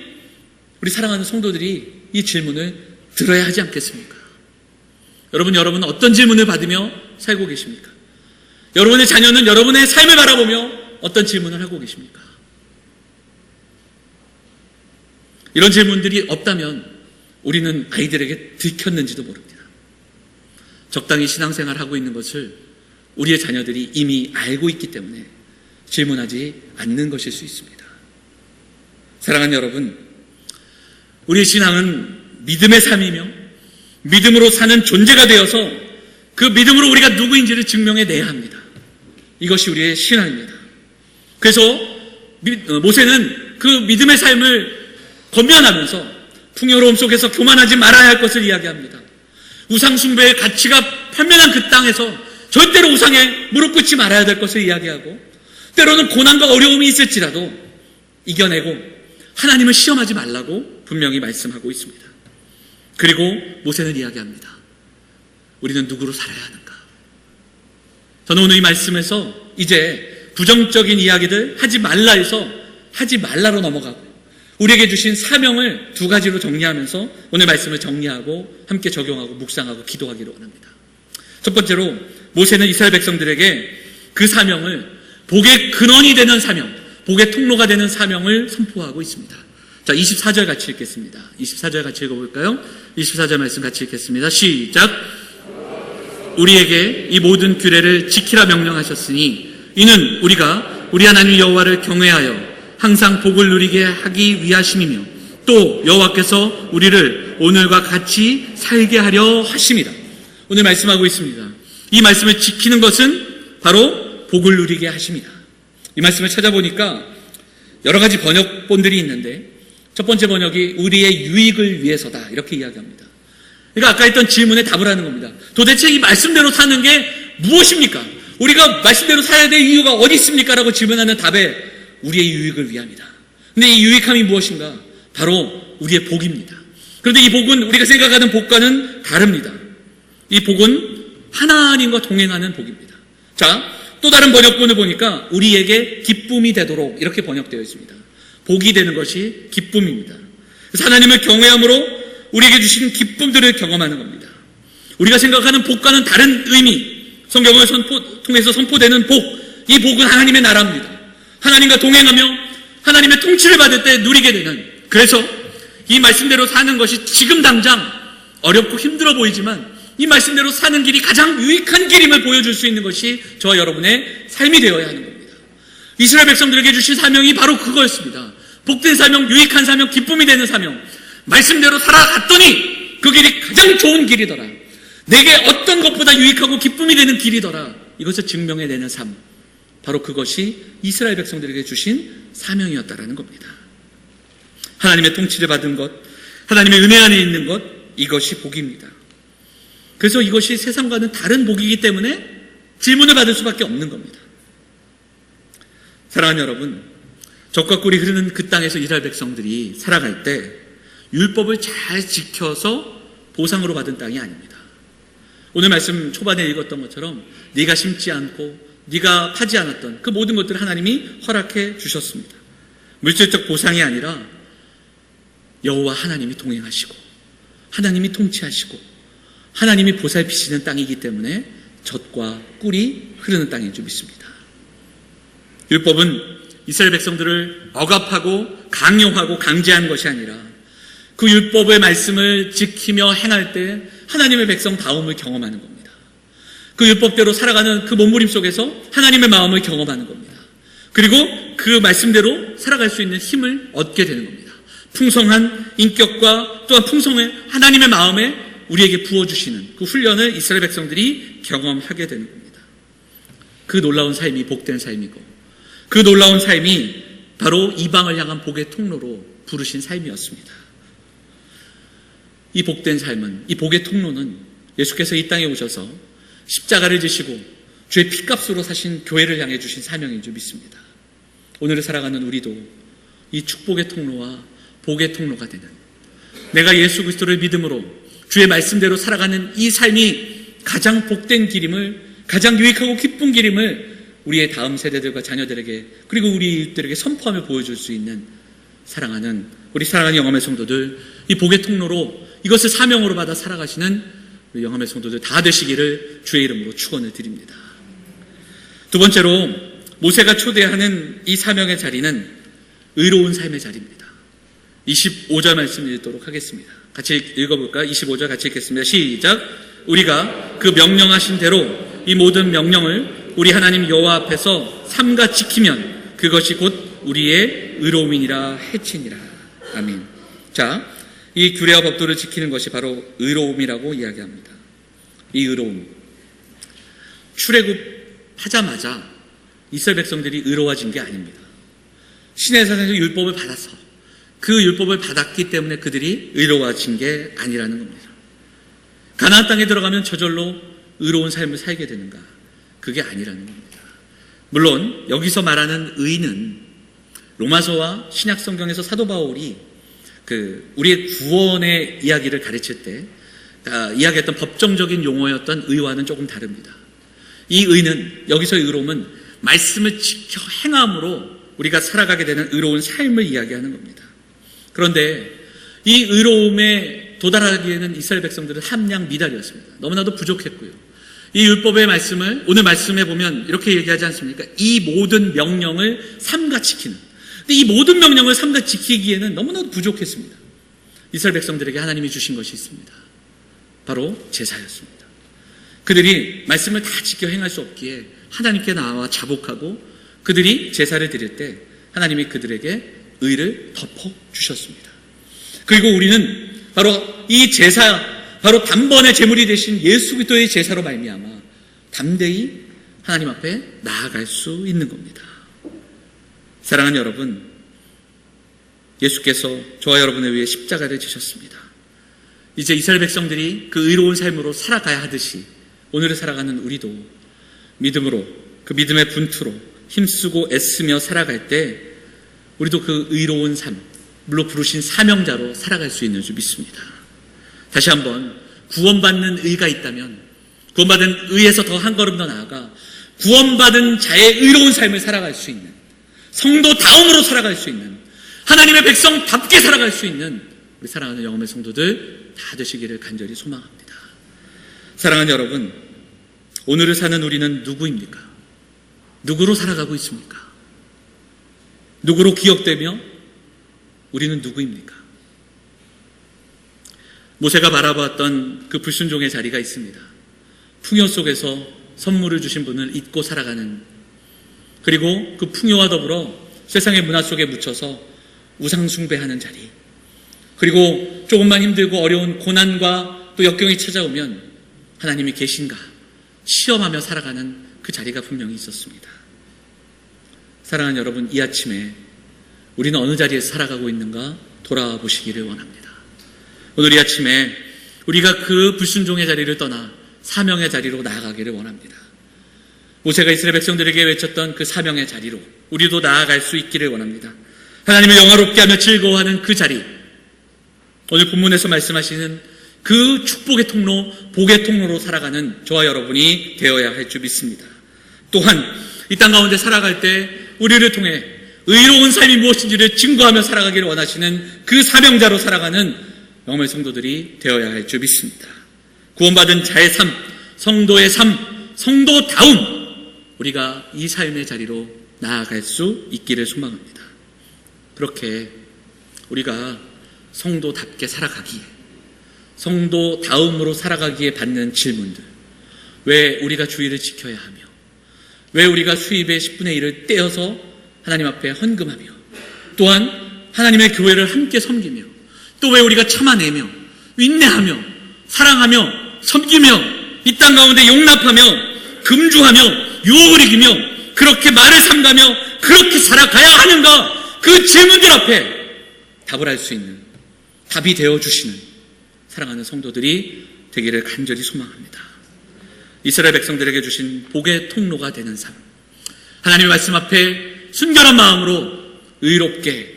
우리 사랑하는 성도들이 이 질문을 들어야 하지 않겠습니까? 여러분은 어떤 질문을 받으며 살고 계십니까? 여러분의 자녀는 여러분의 삶을 바라보며 어떤 질문을 하고 계십니까? 이런 질문들이 없다면 우리는 아이들에게 들켰는지도 모릅니다. 적당히 신앙생활을 하고 있는 것을 우리의 자녀들이 이미 알고 있기 때문에 질문하지 않는 것일 수 있습니다. 사랑하는 여러분, 우리의 신앙은 믿음의 삶이며 믿음으로 사는 존재가 되어서 그 믿음으로 우리가 누구인지를 증명해내야 합니다. 이것이 우리의 신앙입니다. 그래서 모세는 그 믿음의 삶을 권면하면서 풍요로움 속에서 교만하지 말아야 할 것을 이야기합니다. 우상 숭배의 가치가 판명한 그 땅에서 절대로 우상에 무릎 꿇지 말아야 될 것을 이야기하고 때로는 고난과 어려움이 있을지라도 이겨내고 하나님을 시험하지 말라고 분명히 말씀하고 있습니다. 그리고 모세는 이야기합니다. 우리는 누구로 살아야 하는가? 저는 오늘 이 말씀에서 이제 부정적인 이야기들 하지 말라 해서 하지 말라로 넘어가고 우리에게 주신 사명을 두 가지로 정리하면서 오늘 말씀을 정리하고 함께 적용하고 묵상하고 기도하기로 원합니다. 첫 번째로 모세는 이스라엘 백성들에게 그 사명을 복의 근원이 되는 사명, 복의 통로가 되는 사명을 선포하고 있습니다. 자, 24절 같이 읽겠습니다. 24절 같이 읽어볼까요? 24절 말씀 같이 읽겠습니다. 시작. 우리에게 이 모든 규례를 지키라 명령하셨으니 이는 우리가 우리 하나님 여호와를 경외하여 항상 복을 누리게 하기 위하심이며 또 여호와께서 우리를 오늘과 같이 살게 하려 하심이다. 오늘 말씀하고 있습니다. 이 말씀을 지키는 것은 바로 복을 누리게 하심이다. 이 말씀을 찾아보니까 여러 가지 번역본들이 있는데 첫 번째 번역이 우리의 유익을 위해서다 이렇게 이야기합니다. 그러니까 아까 했던 질문에 답을 하는 겁니다. 도대체 이 말씀대로 사는 게 무엇입니까? 우리가 말씀대로 살아야 될 이유가 어디 있습니까? 라고 질문하는 답에 우리의 유익을 위함이다. 근데 이 유익함이 무엇인가? 바로 우리의 복입니다. 그런데 이 복은 우리가 생각하는 복과는 다릅니다. 이 복은 하나님과 동행하는 복입니다. 자, 또 다른 번역본을 보니까 우리에게 기쁨이 되도록 이렇게 번역되어 있습니다. 복이 되는 것이 기쁨입니다. 그래서 하나님을 경외함으로 우리에게 주신 기쁨들을 경험하는 겁니다. 우리가 생각하는 복과는 다른 의미, 성경을 통해서 선포되는 복, 이 복은 하나님의 나라입니다. 하나님과 동행하며 하나님의 통치를 받을 때 누리게 되는, 그래서 이 말씀대로 사는 것이 지금 당장 어렵고 힘들어 보이지만 이 말씀대로 사는 길이 가장 유익한 길임을 보여줄 수 있는 것이 저와 여러분의 삶이 되어야 하는 겁니다. 이스라엘 백성들에게 주신 사명이 바로 그거였습니다. 복된 사명, 유익한 사명, 기쁨이 되는 사명. 말씀대로 살아갔더니 그 길이 가장 좋은 길이더라. 내게 어떤 것보다 유익하고 기쁨이 되는 길이더라. 이것을 증명해내는 삶. 바로 그것이 이스라엘 백성들에게 주신 사명이었다라는 겁니다. 하나님의 통치를 받은 것, 하나님의 은혜 안에 있는 것, 이것이 복입니다. 그래서 이것이 세상과는 다른 복이기 때문에 질문을 받을 수밖에 없는 겁니다. 사랑하는 여러분, 적과 꿀이 흐르는 그 땅에서 이스라엘 백성들이 살아갈 때 율법을 잘 지켜서 보상으로 받은 땅이 아닙니다. 오늘 말씀 초반에 읽었던 것처럼 네가 심지 않고 네가 파지 않았던 그 모든 것들을 하나님이 허락해 주셨습니다. 물질적 보상이 아니라 여호와 하나님이 동행하시고 하나님이 통치하시고 하나님이 보살피시는 땅이기 때문에 젖과 꿀이 흐르는 땅인 줄 믿습니다. 율법은 이스라엘 백성들을 억압하고 강요하고 강제한 것이 아니라 그 율법의 말씀을 지키며 행할 때 하나님의 백성다움을 경험하는 겁니다. 그 율법대로 살아가는 그 몸부림 속에서 하나님의 마음을 경험하는 겁니다. 그리고 그 말씀대로 살아갈 수 있는 힘을 얻게 되는 겁니다. 풍성한 인격과 또한 풍성한 하나님의 마음에 우리에게 부어주시는 그 훈련을 이스라엘 백성들이 경험하게 되는 겁니다. 그 놀라운 삶이 복된 삶이고, 그 놀라운 삶이 바로 이방을 향한 복의 통로로 부르신 삶이었습니다. 이 복된 삶은, 이 복의 통로는 예수께서 이 땅에 오셔서 십자가를 지시고 주의 피값으로 사신 교회를 향해 주신 사명인 줄 믿습니다. 오늘을 살아가는 우리도 이 축복의 통로와 복의 통로가 되는, 내가 예수 그리스도를 믿음으로 주의 말씀대로 살아가는 이 삶이 가장 복된 길임을, 가장 유익하고 기쁜 길임을 우리의 다음 세대들과 자녀들에게, 그리고 우리 이웃들에게 선포하며 보여줄 수 있는 우리 사랑하는 영암의 성도들, 이 복의 통로로 이것을 사명으로 받아 살아가시는 우리 영암의 성도들 다 되시기를 주의 이름으로 축원을 드립니다. 두 번째로 모세가 초대하는 이 사명의 자리는 의로운 삶의 자리입니다. 25절 말씀 읽도록 하겠습니다. 같이 읽어볼까요? 25절 같이 읽겠습니다. 시작. 우리가 그 명령하신 대로 이 모든 명령을 우리 하나님 여호와 앞에서 삼가 지키면 그것이 곧 우리의 의로움이니라 해치니라. 아멘. 자, 이 규례와 법도를 지키는 것이 바로 의로움이라고 이야기합니다. 이 의로움, 출애굽하자마자 이스라엘 백성들이 의로워진 게 아닙니다. 시내산에서 율법을 받아서, 그 율법을 받았기 때문에 그들이 의로워진 게 아니라는 겁니다. 가나안 땅에 들어가면 저절로 의로운 삶을 살게 되는가? 그게 아니라는 겁니다. 물론 여기서 말하는 의는 로마서와 신약 성경에서 사도 바울이 우리의 구원의 이야기를 가르칠 때 이야기했던 법정적인 용어였던 의와는 조금 다릅니다. 이 의는, 여기서의 의로움은 말씀을 지켜 행함으로 우리가 살아가게 되는 의로운 삶을 이야기하는 겁니다. 그런데 이 의로움에 도달하기에는 이스라엘 백성들은 함량 미달이었습니다. 너무나도 부족했고요. 이 율법의 말씀을 오늘 말씀해 보면 이렇게 얘기하지 않습니까? 이 모든 명령을 삼가 지키는. 근데 이 모든 명령을 삼가 지키기에는 너무나도 부족했습니다. 이스라엘 백성들에게 하나님이 주신 것이 있습니다. 바로 제사였습니다. 그들이 말씀을 다 지켜 행할 수 없기에 하나님께 나와 자복하고 그들이 제사를 드릴 때 하나님이 그들에게 의를 덮어주셨습니다. 그리고 우리는 바로 이 제사, 바로 단번에 제물이 되신 예수 그리스도의 제사로 말미암아 담대히 하나님 앞에 나아갈 수 있는 겁니다. 사랑하는 여러분, 예수께서 저와 여러분을 위해 십자가를 지셨습니다. 이제 이스라엘 백성들이 그 의로운 삶으로 살아가야 하듯이 오늘을 살아가는 우리도 믿음으로, 그 믿음의 분투로 힘쓰고 애쓰며 살아갈 때 우리도 그 의로운 삶으로 부르신 사명자로 살아갈 수 있는 줄 믿습니다. 다시 한번, 구원받는 의가 있다면 구원받은 의에서 더 한 걸음 더 나아가 구원받은 자의 의로운 삶을 살아갈 수 있는, 성도다움으로 살아갈 수 있는, 하나님의 백성답게 살아갈 수 있는 우리 사랑하는 영혼의 성도들 다 되시기를 간절히 소망합니다. 사랑하는 여러분, 오늘을 사는 우리는 누구입니까? 누구로 살아가고 있습니까? 누구로 기억되며 우리는 누구입니까? 모세가 바라봤던 그 불순종의 자리가 있습니다. 풍요 속에서 선물을 주신 분을 잊고 살아가는, 그리고 그 풍요와 더불어 세상의 문화 속에 묻혀서 우상 숭배하는 자리, 그리고 조금만 힘들고 어려운 고난과 또 역경이 찾아오면 하나님이 계신가 시험하며 살아가는 그 자리가 분명히 있었습니다. 사랑하는 여러분, 이 아침에 우리는 어느 자리에서 살아가고 있는가 돌아보시기를 원합니다. 오늘 이 아침에 우리가 그 불순종의 자리를 떠나 사명의 자리로 나아가기를 원합니다. 모세가 이스라엘 백성들에게 외쳤던 그 사명의 자리로 우리도 나아갈 수 있기를 원합니다. 하나님을 영화롭게 하며 즐거워하는 그 자리, 오늘 본문에서 말씀하시는 그 축복의 통로, 복의 통로로 살아가는 저와 여러분이 되어야 할 줄 믿습니다. 또한 이 땅 가운데 살아갈 때 우리를 통해 의로운 삶이 무엇인지를 증거하며 살아가기를 원하시는 그 사명자로 살아가는 영혼의 성도들이 되어야 할 줄 믿습니다. 구원받은 자의 삶, 성도의 삶, 성도다움, 우리가 이 삶의 자리로 나아갈 수 있기를 소망합니다. 그렇게 우리가 성도답게 살아가기에, 성도다움으로 살아가기에 받는 질문들, 왜 우리가 주의를 지켜야 하며, 왜 우리가 수입의 10분의 1을 떼어서 하나님 앞에 헌금하며, 또한 하나님의 교회를 함께 섬기며, 또 왜 우리가 참아내며 인내하며 사랑하며 섬기며 이 땅 가운데 용납하며 금주하며 유혹을 이기며 그렇게 말을 삼가며 그렇게 살아가야 하는가? 그 질문들 앞에 답을 할 수 있는, 답이 되어주시는 사랑하는 성도들이 되기를 간절히 소망합니다. 이스라엘 백성들에게 주신 복의 통로가 되는 삶, 하나님의 말씀 앞에 순결한 마음으로 의롭게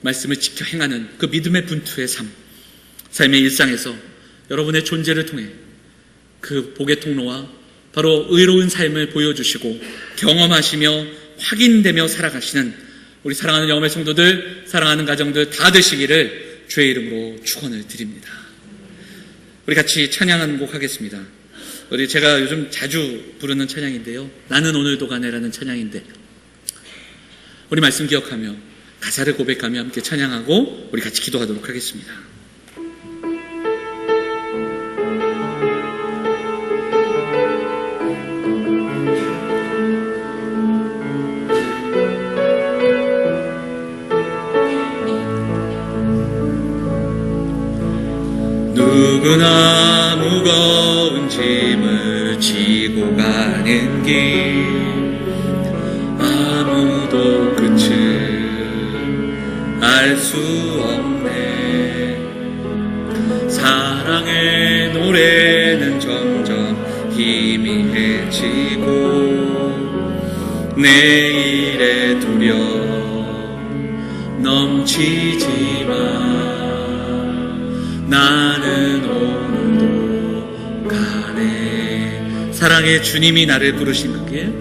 말씀을 지켜 행하는 그 믿음의 분투의 삶, 삶의 일상에서 여러분의 존재를 통해 그 복의 통로와 바로 의로운 삶을 보여주시고 경험하시며 확인되며 살아가시는 우리 사랑하는 영혼의 성도들, 사랑하는 가정들 다 되시기를 주의 이름으로 축원을 드립니다. 우리 같이 찬양 한 곡 하겠습니다. 우리 제가 요즘 자주 부르는 찬양인데요, 나는 오늘도 가네라는 찬양인데, 우리 말씀 기억하며 가사를 고백하며 함께 찬양하고 우리 같이 기도하도록 하겠습니다. 누구나 무거운 짐을 지고 가는 길, 아무도 끝을 알 수 없네. 사랑의 노래는 점점 희미해지고 내일에 두려움 넘치지만 나는 오늘도 가네. 사랑의 주님이 나를 부르신 그 길,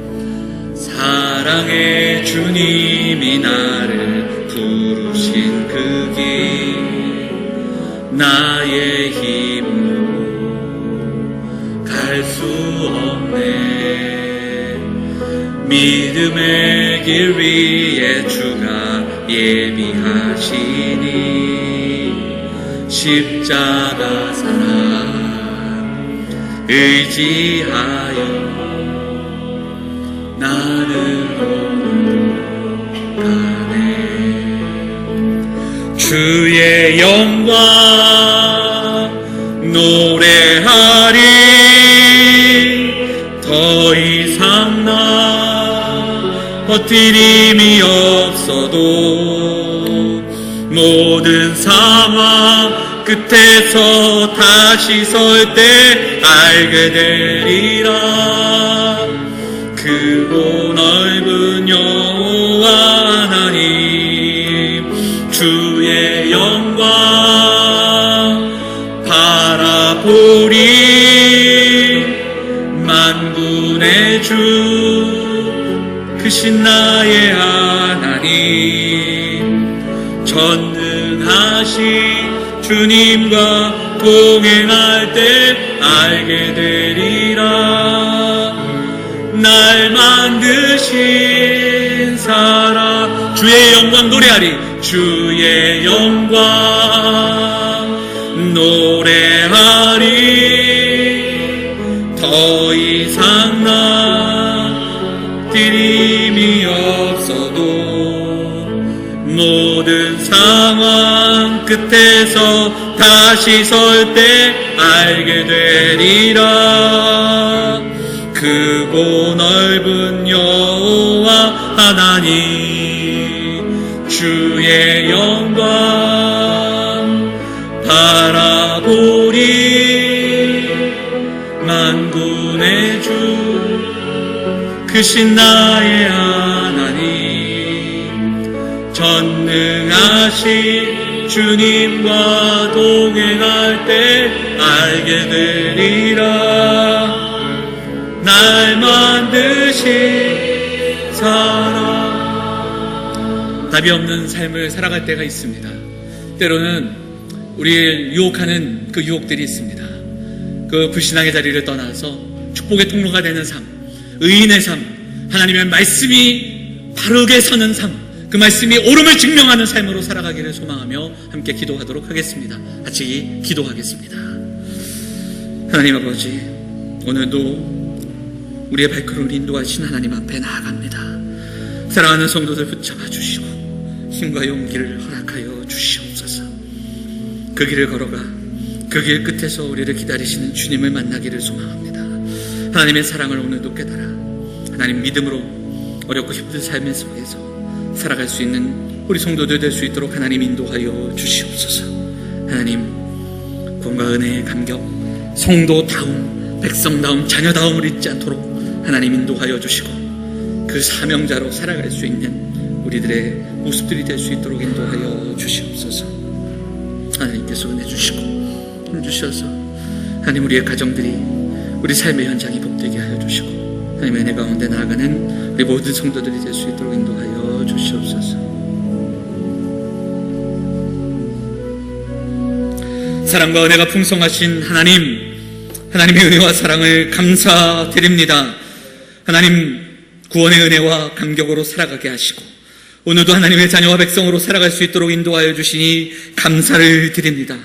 사랑의 주님이 나를 부르신 그 길, 나의 힘으로 갈 수 없네. 믿음의 길 위에 주가 예비하시니 십자가 사랑 의지하여 나는 오늘도 가네. 주의 영광 노래하리. 더 이상 나 버티림이 없어도 모든 상황 끝에서 다시 설 때 알게 되리라. 크고 넓은 여호와 하나님, 주의 영광 바라보리. 만군의 주 크신 나의 하나님, 전능하신 주님과 동행할 때 알게 되리라. 날 만드신 사랑, 주의 영광 노래하리. 주의 영광 노래하리. 더 이상 나 드림이 없어도 모든 상황 끝에서 다시 설 때 알게 되리라. 크고 넓은 여호와 하나님, 주의 영광 바라보리. 만군의 주 크신 나의 하나님, 전능하신 주님과 동행할 때 알게 되리라. 날 만드신 사랑. 답이 없는 삶을 살아갈 때가 있습니다. 때로는 우리를 유혹하는 그 유혹들이 있습니다. 그 불신앙의 자리를 떠나서 축복의 통로가 되는 삶, 의인의 삶, 하나님의 말씀이 바르게 서는 삶, 그 말씀이 옳음을 증명하는 삶으로 살아가기를 소망하며 함께 기도하도록 하겠습니다. 같이 기도하겠습니다. 하나님 아버지, 오늘도 우리의 발걸음을 인도하신 하나님 앞에 나아갑니다. 사랑하는 성도들 붙잡아 주시고 힘과 용기를 허락하여 주시옵소서. 그 길을 걸어가 그 길 끝에서 우리를 기다리시는 주님을 만나기를 소망합니다. 하나님의 사랑을 오늘도 깨달아 하나님 믿음으로 어렵고 힘든 삶의 속에서 살아갈 수 있는 우리 성도들 될 수 있도록 하나님 인도하여 주시옵소서. 하나님 구원과 은혜의 감격, 성도다움, 백성다움, 자녀다움을 잊지 않도록 하나님 인도하여 주시고 그 사명자로 살아갈 수 있는 우리들의 모습들이 될 수 있도록 인도하여 주시옵소서. 하나님께서 은혜 주시고 힘 주셔서 하나님 우리의 가정들이 우리 삶의 현장이 복되게 하여 주시고 하나님의 은혜 가운데 나아가는 우리 모든 성도들이 될 수 있도록 인도하여 주시옵소서. 사랑과 은혜가 풍성하신 하나님의 은혜와 사랑을 감사드립니다. 하나님 구원의 은혜와 감격으로 살아가게 하시고 오늘도 하나님의 자녀와 백성으로 살아갈 수 있도록 인도하여 주시니 감사를 드립니다.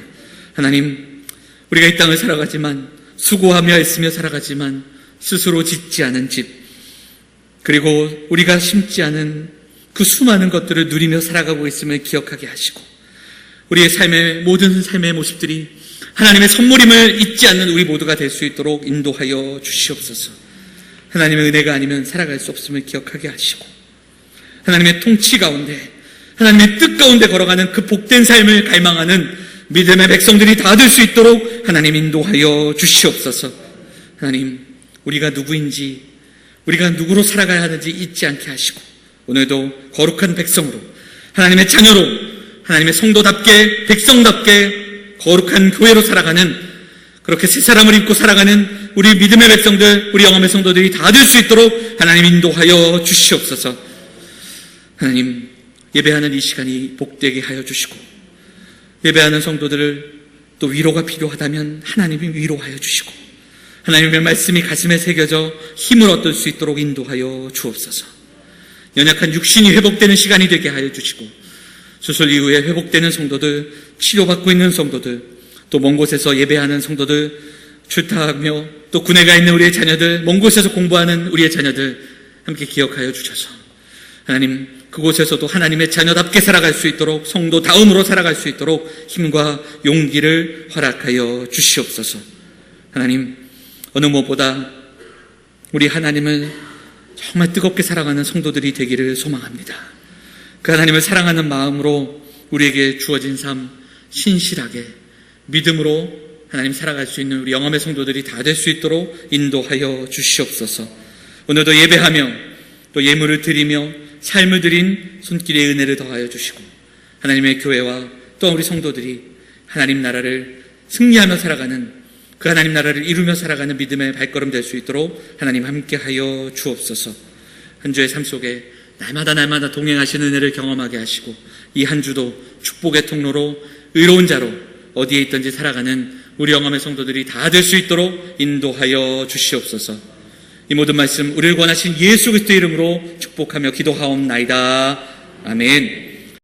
하나님 우리가 이 땅을 살아가지만 수고하며 애쓰며 살아가지만 스스로 짓지 않은 집 그리고 우리가 심지 않은 그 수많은 것들을 누리며 살아가고 있음을 기억하게 하시고 우리의 모든 삶의 모습들이 하나님의 선물임을 잊지 않는 우리 모두가 될 수 있도록 인도하여 주시옵소서. 하나님의 은혜가 아니면 살아갈 수 없음을 기억하게 하시고 하나님의 통치 가운데 하나님의 뜻 가운데 걸어가는 그 복된 삶을 갈망하는 믿음의 백성들이 다 될 수 있도록 하나님 인도하여 주시옵소서. 하나님 우리가 누구인지 우리가 누구로 살아가야 하는지 잊지 않게 하시고 오늘도 거룩한 백성으로 하나님의 자녀로 하나님의 성도답게 백성답게 거룩한 교회로 살아가는 그렇게 새 사람을 입고 살아가는 우리 믿음의 백성들 우리 영험의 성도들이 다 될 수 있도록 하나님 인도하여 주시옵소서. 하나님 예배하는 이 시간이 복되게 하여 주시고 예배하는 성도들을 또 위로가 필요하다면 하나님이 위로하여 주시고 하나님의 말씀이 가슴에 새겨져 힘을 얻을 수 있도록 인도하여 주옵소서. 연약한 육신이 회복되는 시간이 되게 하여 주시고 수술 이후에 회복되는 성도들, 치료받고 있는 성도들, 또 먼 곳에서 예배하는 성도들, 출타하며 또 군에 가 있는 우리의 자녀들, 먼 곳에서 공부하는 우리의 자녀들 함께 기억하여 주셔서 하나님 그곳에서도 하나님의 자녀답게 살아갈 수 있도록 성도다움으로 살아갈 수 있도록 힘과 용기를 허락하여 주시옵소서. 하나님 어느 무엇보다 우리 하나님을 정말 뜨겁게 사랑하는 성도들이 되기를 소망합니다. 그 하나님을 사랑하는 마음으로 우리에게 주어진 삶 신실하게 믿음으로 하나님 살아갈 수 있는 우리 영험의 성도들이 다 될 수 있도록 인도하여 주시옵소서. 오늘도 예배하며 또 예물을 드리며 삶을 드린 손길의 은혜를 더하여 주시고 하나님의 교회와 또 우리 성도들이 하나님 나라를 승리하며 살아가는 그 하나님 나라를 이루며 살아가는 믿음의 발걸음 될 수 있도록 하나님 함께하여 주옵소서. 한 주의 삶 속에 날마다 동행하시는 은혜를 경험하게 하시고 이 한 주도 축복의 통로로 의로운 자로 어디에 있든지 살아가는 우리 영험의 성도들이 다 될 수 있도록 인도하여 주시옵소서. 이 모든 말씀 우리를 권하신 예수 그리스도의 이름으로 축복하며 기도하옵나이다. 아멘.